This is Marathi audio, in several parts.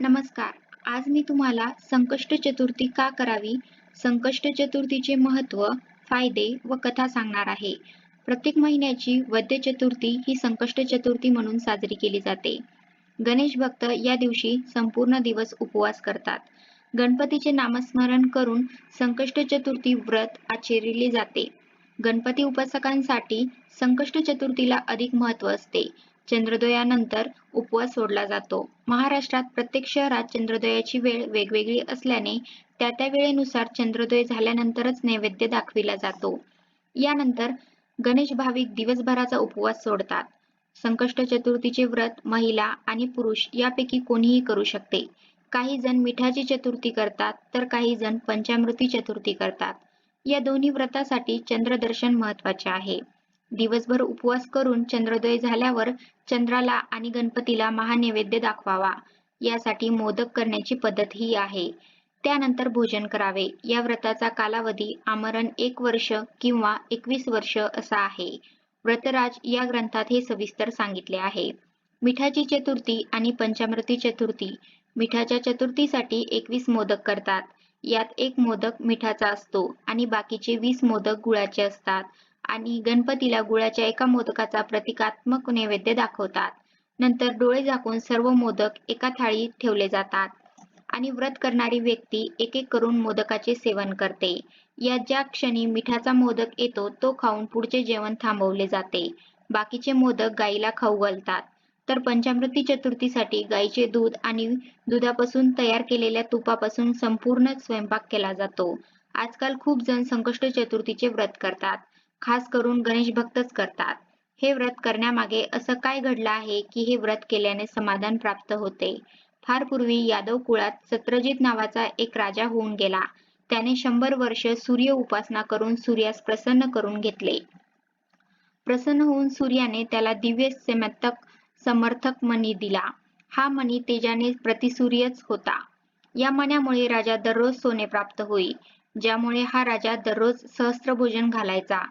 नमस्कार. आज मी तुम्हाला संकष्ट चतुर्थी का करावी, संकष्ट चतुर्थीचे महत्त्व, फायदे व कथा सांगणार आहे. प्रत्येक महिन्याची वद्य चतुर्थी ही संकष्ट चतुर्थी म्हणून साजरी केली जाते. गणेश भक्त या दिवशी संपूर्ण दिवस उपवास करतात. गणपतीचे नामस्मरण करून संकष्ट चतुर्थी व्रत आचरले जाते. गणपती उपासकांसाठी संकष्ट चतुर्थीला अधिक महत्त्व असते. चंद्रोदयानंतर उपवास सोडला जातो. महाराष्ट्रात प्रत्येक शहरात चंद्रोदयाची वेळ वेगवेगळी असल्याने त्या वेळेनुसार चंद्रोदय झाल्यानंतरच नैवेद्य दाखविला जातो. यानंतर गणेश भाविक दिवसभराचा उपवास सोडतात. संकष्ट चतुर्थीचे व्रत महिला आणि पुरुष यापैकी कोणीही करू शकते. काही जण मिठाची चतुर्थी करतात तर काही जण पंचामृती चतुर्थी करतात. या दोन्ही व्रतासाठी चंद्रदर्शन महत्त्वाचे आहे. दिवसभर उपवास करून चंद्रोदय झाल्यावर चंद्राला आणि गणपतीला महानैवेद्य दाखवावा. यासाठी मोदक करण्याची पद्धत ही आहे. त्यानंतर भोजन करावे. या व्रताचा कालावधी आमरण 1 वर्ष किंवा 21 वर्ष असा आहे. व्रतराज या ग्रंथात हे सविस्तर सांगितले आहे. मिठाची चतुर्थी आणि पंचामृती चतुर्थी. मिठाच्या चतुर्थीसाठी 21 मोदक करतात. यात 1 मोदक मिठाचा असतो आणि बाकीचे 20 मोदक गुळाचे असतात आणि गणपतीला गुळाच्या एका मोदकाचा प्रतिकात्मक नैवेद्य दाखवतात. नंतर डोळे झाकून सर्व मोदक एका थाळीत ठेवले जातात आणि व्रत करणारी व्यक्ती एक करून मोदकाचे सेवन करते. या ज्या क्षणी मिठाचा मोदक येतो तो खाऊन पुढचे जेवण थांबवले जाते. बाकीचे मोदक गाईला खाऊ घालतात. तर पंचामृती चतुर्थीसाठी गाईचे दूध आणि दुधापासून तयार केलेल्या तुपापासून संपूर्ण स्वयंपाक केला जातो. आजकाल खूप जण संकष्ट चतुर्थीचे व्रत करतात. खास करून गणेश भक्तच करतात. हे व्रत करण्यामागे असं काय घडलं आहे की हे व्रत केल्याने समाधान प्राप्त होते. फार पूर्वी यादव कुळात सत्रजित नावाचा एक राजा होऊन गेला. त्याने 100 वर्ष सूर्य उपासना करून सूर्यास प्रसन्न करून घेतले. प्रसन्न होऊन सूर्याने त्याला दिव्य समर्थक मणी दिला. हा मणी तेजाने प्रतिसूर्यच होता. या मण्यामुळे राजा दररोज सोने प्राप्त होई, ज्यामुळे हा राजा दररोज सहस्त्रभोजन घालायचा.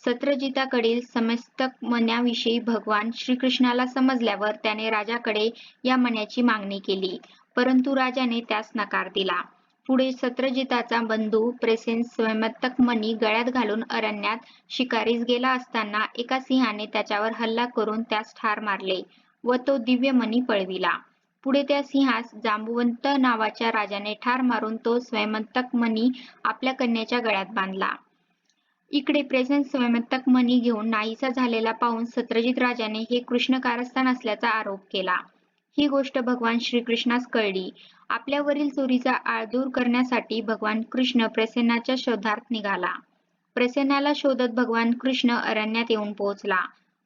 सत्रजिताकडील समस्तक मण्याविषयी भगवान श्रीकृष्णाला समजल्यावर त्याने राजाकडे या मण्याची मागणी केली, परंतु राजाने त्यास नकार दिला. पुढे सत्रजिताचा बंधू प्रेसेन स्वयंमतक मणी गळ्यात घालून अरण्यात शिकारीस गेला असताना एका सिंहाने त्याच्यावर हल्ला करून त्यास ठार मारले व तो दिव्य मणी पळविला. पुढे त्या सिंहास जांबुवंत नावाच्या राजाने ठार मारून तो स्वयंमतक मणी आपल्या कन्येच्या गळ्यात बांधला. इकडे प्रेसेन स्वयंमतक मणी घेऊन नाहीसा झालेला पाहून सत्रजित राजाने हे कृष्ण कारस्थान असल्याचा आरोप केला. ही गोष्ट भगवान श्रीकृष्णास कळली. आपल्यावरील चोरीचा आळ दूर करण्यासाठी भगवान कृष्ण प्रेसेनाच्या शोधार्थ निघाला. प्रेसेनाला शोधत भगवान कृष्ण अरण्यात येऊन पोहोचला.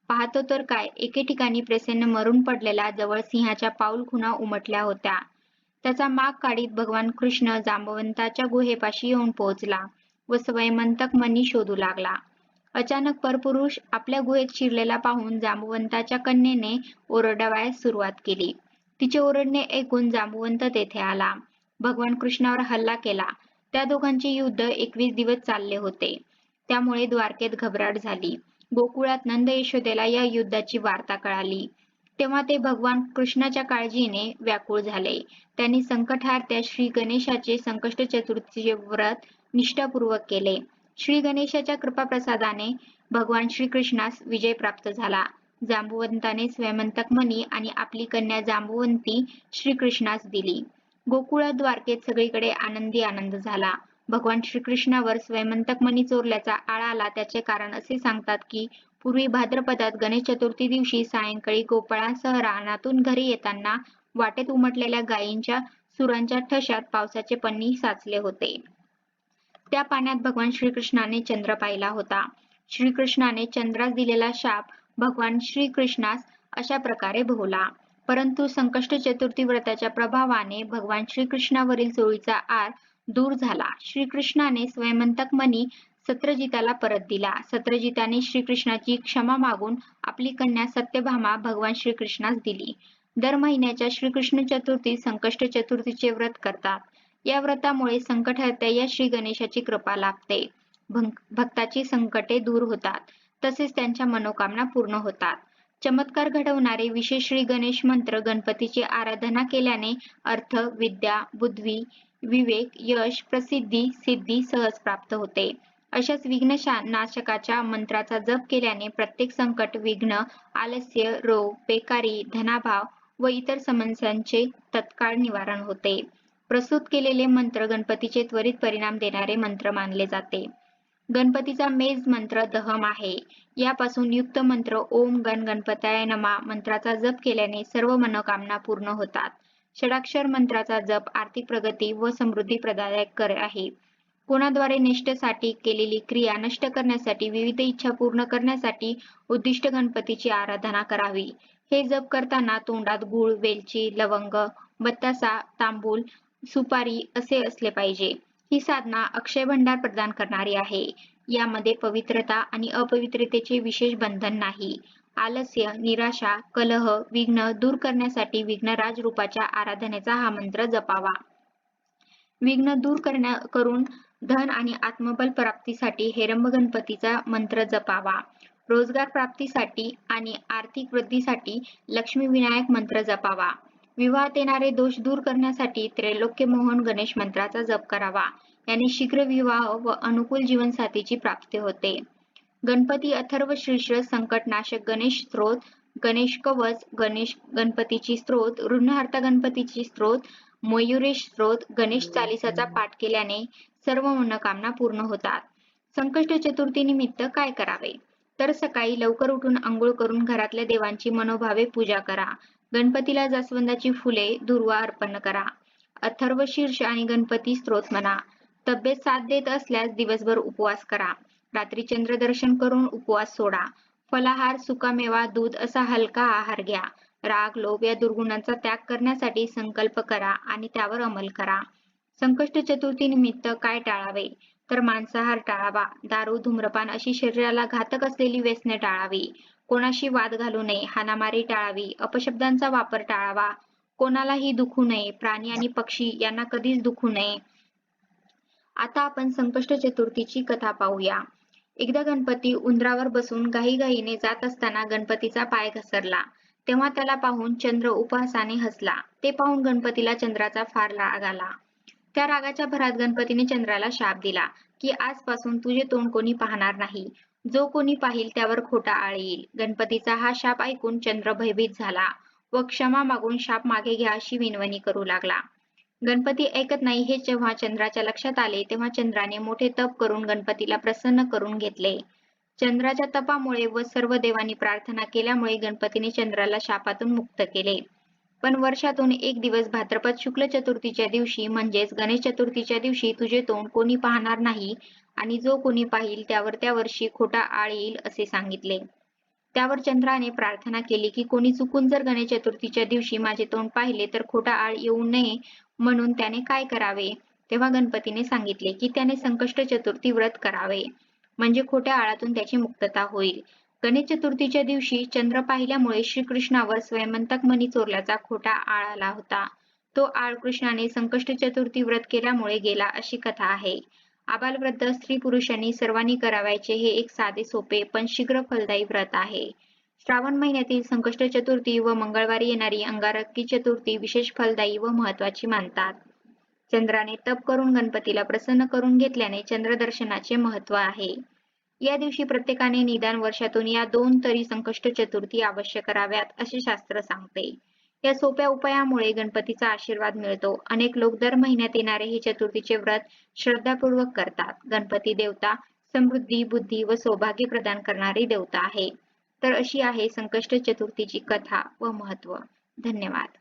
पाहतो तर काय, एके ठिकाणी प्रेसेन मरून पडलेला जवळ सिंहाच्या पाऊलखुणा उमटल्या होत्या. त्याचा माग काढीत भगवान कृष्ण जांबवंताच्या गुहेपाशी येऊन पोहोचला व स्वयंमतक मणी शोधू लागला. अचानक परपुरुष आपल्या गुहेत शिरलेला पाहून जांबुवंताच्या कन्येने ओरडावयास सुरुवात केली. तिचे ओरडणे ऐकून जांबुवंत तेथे आला. भगवान कृष्णावर हल्ला केला. त्या दोघांचे युद्ध 21 दिवस चालले होते. त्यामुळे द्वारकेत घबराट झाली. गोकुळात नंद यशोदेला या युद्धाची वार्ता कळाली. तेव्हा ते भगवान कृष्णाच्या काळजीने व्याकुळ झाले. त्यांनी संकटहार्त्या श्री गणेशाचे संकष्ट चतुर्थीचे व्रत निष्ठापूर्वक केले. श्री गणेशाच्या कृपाप्रसादाने भगवान श्रीकृष्णास विजय प्राप्त झाला. जांबुवंताने स्वयंमतक मणी आणि आपली कन्या जांबुवंती श्रीकृष्णास दिली. गोकुळात द्वारकेत सगळीकडे आनंदी आनंद झाला. भगवान श्रीकृष्णावर स्वयंमतक मणी चोरल्याचा आळ आला त्याचे कारण असे सांगतात की पूर्वी भाद्रपदात गणेश चतुर्थी दिवशी सायंकाळी गोपाळांसह रानातून घरी येताना वाटेत उमटलेल्या गायींच्या सुरांच्या ठशात पावसाचे पन्नी साचले होते. त्या पाण्यात भगवान श्रीकृष्णाने चंद्र पाहिला होता. श्रीकृष्णाने चंद्रास दिलेला शाप भगवान श्रीकृष्णास अशा प्रकारे भोवला. परंतु संकष्ट चतुर्थी व्रताच्या प्रभावाने भगवान श्रीकृष्णावरील चोळीचा आळ दूर झाला. श्रीकृष्णाने स्वयंमतक मणी सत्रजिताला परत दिला. सत्रजिताने श्रीकृष्णाची क्षमा मागून आपली कन्या सत्यभामा भगवान श्रीकृष्णास दिली. दर महिन्याच्या श्रीकृष्ण चतुर्थी संकष्ट चतुर्थीचे व्रत करतात. या व्रतामुळे संकटहर्त्या या श्री गणेशाची कृपा लाभते. भक्ताची संकटे दूर होतात, तसेच त्यांच्या मनोकामना पूर्ण होतात. चमत्कार घडवणारे विशेष श्री गणेश मंत्र गणपतीची आराधना केल्याने अर्थ, विद्या, बुद्धी, विवेक, यश, प्रसिद्धी, सिद्धी सहज प्राप्त होते. अशाच नाशकाच्या मंत्राचा जप केल्याने प्रत्येक संकट, विघ्न, आलस्य, रोग, बेकारी, धनाभाव व इतर समस्यांचे तत्काळ निवारण होते. प्रस्तुत केलेले मंत्र गणपतीचे त्वरित परिणाम देणारे मंत्र मानले जाते. गणपतीचा मेज मंत्र दहम आहे. यापासून युक्त मंत्र ओम गण गणपताय नमः मंत्राचा जप केल्याने सर्व मनोकामना पूर्ण होतात. षडाक्षर मंत्राचा जप आर्थिक प्रगती व समृद्धी प्रदायक आहे. कोणाद्वारे निष्ठेसाठी केलेली क्रिया नष्ट करण्यासाठी विविध इच्छा पूर्ण करण्यासाठी उद्दिष्ट गणपतीची आराधना करावी. हे जप करताना तोंडात गूळ, वेलची, लवंग, बत्तासा, तांबूल, सुपारी असे असले पाहिजे. ही साधना अक्षय भंडार प्रदान करणारी आहे. यामध्ये पवित्रता आणि अपवित्रतेचे विशेष बंधन नाही. आलस्य, निराशा, कलह, विघ्न दूर करण्यासाठी विघ्नराज रूपाच्या आराधनेचा हा मंत्र जपावा. विघ्न दूर करून धन आणि आत्मबल प्राप्तीसाठी हेरंब गणपतीचा मंत्र जपावा. रोजगार प्राप्तीसाठी आणि आर्थिक वृद्धीसाठी लक्ष्मी विनायक मंत्र जपावा. विवाहात येणारे दोष दूर करण्यासाठी त्रैलोक्य मोहन गणेश मंत्राचा जप करावा. याने शीघ्र विवाह व अनुकूल जीवनसाथीची प्राप्ती होते. गणपती अथर्व शीर्ष संकटनाशक गणेश स्तोत्र, गणेश कवच, गणपतीची स्तोत्र, ऋणहर्ता गणपतीची स्तोत्र, मयुरेश स्तोत्र, गणेश चालिसाचा पाठ केल्याने सर्व मनोकामना पूर्ण होतात. संकष्ट चतुर्थी निमित्त काय करावे? तर सकाळी लवकर उठून अंघोळ करून घरातल्या देवांची मनोभावे पूजा करा. गणपतीला जास्वंदाची फुले, दुर्वा अर्पण करा. अथर्व शीर्ष आणि गणपती स्तोत्र म्हणा. तब्येत साथ देत असल्यास दिवसभर उपवास करा. रात्री चंद्रदर्शन करून उपवास सोडा. फलाहार, सुकामेवा, दूध असा हलका आहार घ्या. राग, लोभ या दुर्गुणांचा त्याग करण्यासाठी संकल्प करा आणि त्यावर अंमल करा. संकष्ट चतुर्थी निमित्त काय टाळावे? तर मांसाहार टाळावा. दारू, धूम्रपान अशी शरीराला घातक असलेली व्यसने टाळावी. कोणाशी वाद घालू नये. हाणामारी टाळावी. अपशब्दांचा वापर टाळावा. कोणालाही दुखू नये. प्राणी आणि पक्षी यांना कधीच दुखू नये. आता आपण संकष्ट चतुर्थीची कथा पाहूया. एकदा गणपती उंदरावर बसून घाईघाईने जात असताना गणपतीचा पाय घसरला. तेव्हा त्याला पाहून चंद्र उपहासाने हसला. ते पाहून गणपतीला चंद्राचा फार राग आला. त्या रागाच्या भरात गणपतीने चंद्राला शाप दिला की आजपासून तुझे तोंड कोणी पाहणार नाही. जो कोणी पाहिल त्यावर खोटा आळ येईल. गणपतीचा हा शाप ऐकून चंद्र भयभीत झाला व क्षमा मागून शाप मागे घ्या अशी विनवणी करू लागला. गणपती ऐकत नाही हे जेव्हा चंद्राच्या लक्षात आले तेव्हा चंद्राने मोठे तप करून गणपतीला प्रसन्न करून घेतले. चंद्राच्या तपामुळे व सर्व देवांनी प्रार्थना केल्यामुळे गणपतीने चंद्राला शापातून मुक्त केले. पण वर्षातून एक दिवस भाद्रपद शुक्ल चतुर्थीच्या दिवशी म्हणजेच गणेश चतुर्थीच्या दिवशी तुझे तोंड कोणी पाहणार नाही आणि जो कोणी पाहिल त्यावर त्या वर्षी खोटा आळ येईल असे सांगितले. त्यावर चंद्राने प्रार्थना केली की कोणी चुकून जर गणेश चतुर्थीच्या दिवशी माझे तोंड पाहिले तर खोटा आळ येऊ नये म्हणून त्याने काय करावे? तेव्हा गणपतीने सांगितले की त्याने संकष्ट चतुर्थी व्रत करावे. म्हणजे खोट्या आळातून त्याची मुक्तता होईल. गणेश चतुर्थीच्या दिवशी चंद्र पाहिल्यामुळे श्रीकृष्णावर स्वयंवंतक मणी चोरल्याचा खोटा आळ आला होता. तो आळ कृष्णाने संकष्ट चतुर्थी व्रत केल्यामुळे गेला अशी कथा आहे. आबालवृद्ध स्त्री पुरुषांनी सर्वांनी करावयाचे हे एक साधे सोपे पण शीघ्र फलदायी व्रत आहे. श्रावण महिन्यातील संकष्ट चतुर्थी व मंगळवारी येणारी अंगारकी चतुर्थी विशेष फलदायी व महत्वाची मानतात. चंद्राने तप करून गणपतीला प्रसन्न करून घेतल्याने चंद्रदर्शनाचे महत्व आहे. या दिवशी प्रत्येकाने निदान वर्षातून या 2 तरी संकष्ट चतुर्थी अवश्य कराव्यात असे शास्त्र सांगते. या सोप्या उपायामुळे गणपतीचा आशीर्वाद मिळतो. अनेक लोक दर महिन्यात येणारे हे चतुर्थीचे व्रत श्रद्धापूर्वक करतात. गणपती देवता समृद्धी, बुद्धी व सौभाग्य प्रदान करणारी देवता आहे. तर अशी आहे संकष्ट चतुर्थीची कथा व महत्व. धन्यवाद.